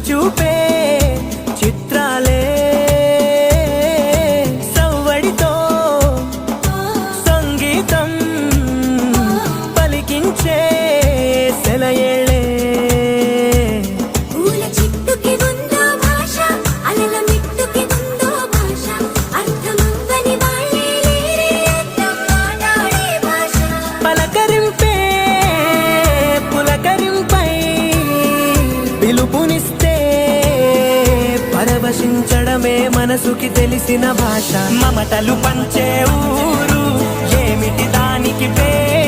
చూపే చిత్రాలే సవ్వడితో సంగీతం పలికించే సెలయేళే పూల చిట్టుకి ఉందో భాష అలల మిట్టుకి ఉందో భాష అర్థమందని వాళ్ళే లేరే అర్థం మాట్లాడే భాష పలకరింపే పులకరింపై పిలుపునిస్తే పరవశించడమే మనసుకి తెలిసిన భాష మమతలు పంచే ఊరు ఏమిటి దానికి పేరు